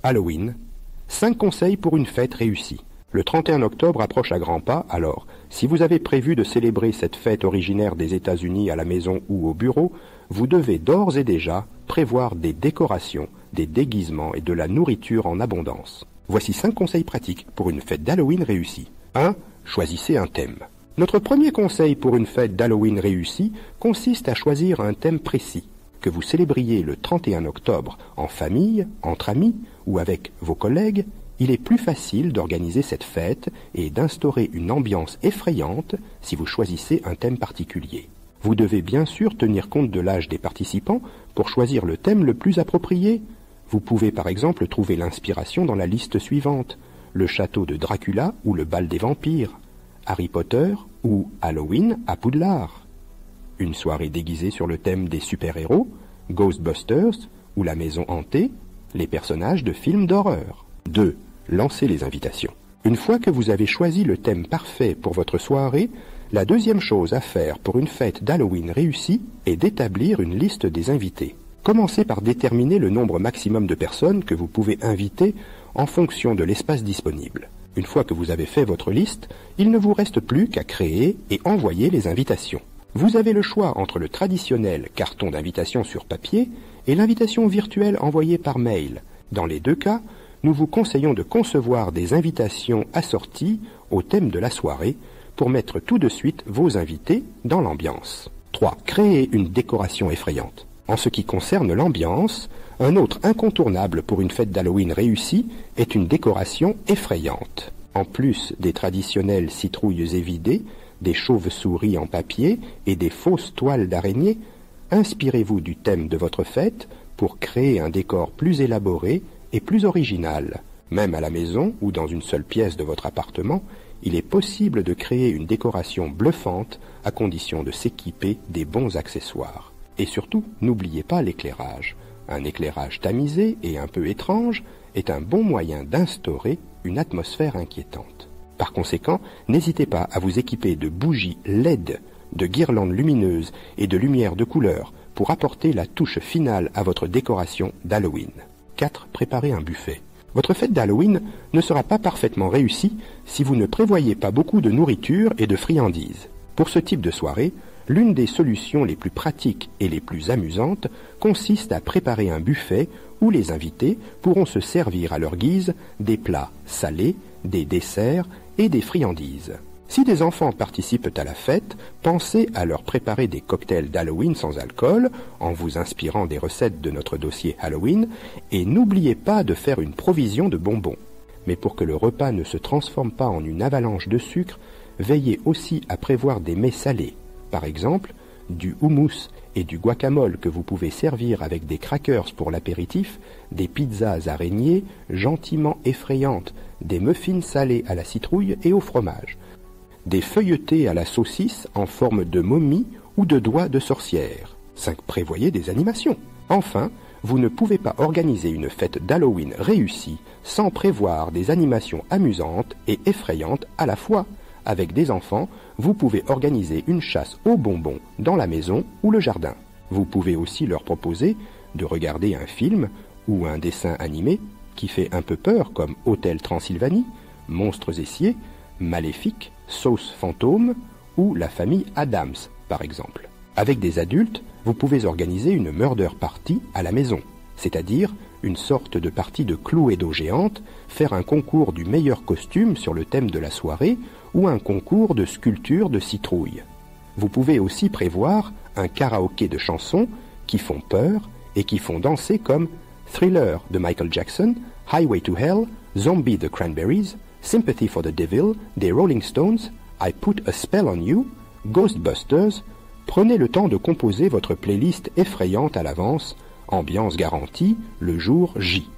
Halloween, 5 conseils pour une fête réussie. Le 31 octobre approche à grands pas, alors, si vous avez prévu de célébrer cette fête originaire des États-Unis à la maison ou au bureau, vous devez d'ores et déjà prévoir des décorations, des déguisements et de la nourriture en abondance. Voici 5 conseils pratiques pour une fête d'Halloween réussie. 1. Choisissez un thème. Notre premier conseil pour une fête d'Halloween réussie consiste à choisir un thème précis. Que vous célébriez le 31 octobre en famille, entre amis ou avec vos collègues, il est plus facile d'organiser cette fête et d'instaurer une ambiance effrayante si vous choisissez un thème particulier. Vous devez bien sûr tenir compte de l'âge des participants pour choisir le thème le plus approprié. Vous pouvez par exemple trouver l'inspiration dans la liste suivante: le château de Dracula ou le bal des vampires, Harry Potter ou Halloween à Poudlard, une soirée déguisée sur le thème des super-héros, Ghostbusters ou la maison hantée, les personnages de films d'horreur. 2. Lancez les invitations. Une fois que vous avez choisi le thème parfait pour votre soirée, la deuxième chose à faire pour une fête d'Halloween réussie est d'établir une liste des invités. Commencez par déterminer le nombre maximum de personnes que vous pouvez inviter en fonction de l'espace disponible. Une fois que vous avez fait votre liste, il ne vous reste plus qu'à créer et envoyer les invitations. Vous avez le choix entre le traditionnel carton d'invitation sur papier et l'invitation virtuelle envoyée par mail. Dans les deux cas, nous vous conseillons de concevoir des invitations assorties au thème de la soirée pour mettre tout de suite vos invités dans l'ambiance. 3. Créer une décoration effrayante. En ce qui concerne l'ambiance, un autre incontournable pour une fête d'Halloween réussie est une décoration effrayante. En plus des traditionnelles citrouilles évidées, des chauves-souris en papier et des fausses toiles d'araignée, inspirez-vous du thème de votre fête pour créer un décor plus élaboré et plus original. Même à la maison ou dans une seule pièce de votre appartement, il est possible de créer une décoration bluffante à condition de s'équiper des bons accessoires. Et surtout, n'oubliez pas l'éclairage. Un éclairage tamisé et un peu étrange est un bon moyen d'instaurer une atmosphère inquiétante. Par conséquent, n'hésitez pas à vous équiper de bougies LED, de guirlandes lumineuses et de lumières de couleur pour apporter la touche finale à votre décoration d'Halloween. 4. Préparez un buffet. Votre fête d'Halloween ne sera pas parfaitement réussie si vous ne prévoyez pas beaucoup de nourriture et de friandises. Pour ce type de soirée, l'une des solutions les plus pratiques et les plus amusantes consiste à préparer un buffet où les invités pourront se servir à leur guise des plats salés, des desserts et des friandises. Si des enfants participent à la fête, pensez à leur préparer des cocktails d'Halloween sans alcool, en vous inspirant des recettes de notre dossier Halloween, et n'oubliez pas de faire une provision de bonbons. Mais pour que le repas ne se transforme pas en une avalanche de sucre, veillez aussi à prévoir des mets salés. Par exemple, du houmous et du guacamole que vous pouvez servir avec des crackers pour l'apéritif, des pizzas araignées gentiment effrayantes, des muffins salés à la citrouille et au fromage, des feuilletés à la saucisse en forme de momie ou de doigts de sorcière. 5. Prévoyez des animations. Enfin, vous ne pouvez pas organiser une fête d'Halloween réussie sans prévoir des animations amusantes et effrayantes à la fois. Avec des enfants, vous pouvez organiser une chasse aux bonbons dans la maison ou le jardin. Vous pouvez aussi leur proposer de regarder un film ou un dessin animé qui fait un peu peur comme Hôtel Transylvanie, Monstres et Sciés, Maléfique, Sauce Fantôme ou La famille Addams, par exemple. Avec des adultes, vous pouvez organiser une murder party à la maison, c'est-à-dire une sorte de partie de Cluedo géante, faire un concours du meilleur costume sur le thème de la soirée ou un concours de sculpture de citrouille. Vous pouvez aussi prévoir un karaoké de chansons qui font peur et qui font danser comme Thriller de Michael Jackson, Highway to Hell, Zombie the Cranberries, Sympathy for the Devil des Rolling Stones, I Put a Spell on You, Ghostbusters. Prenez le temps de composer votre playlist effrayante à l'avance, ambiance garantie le jour J.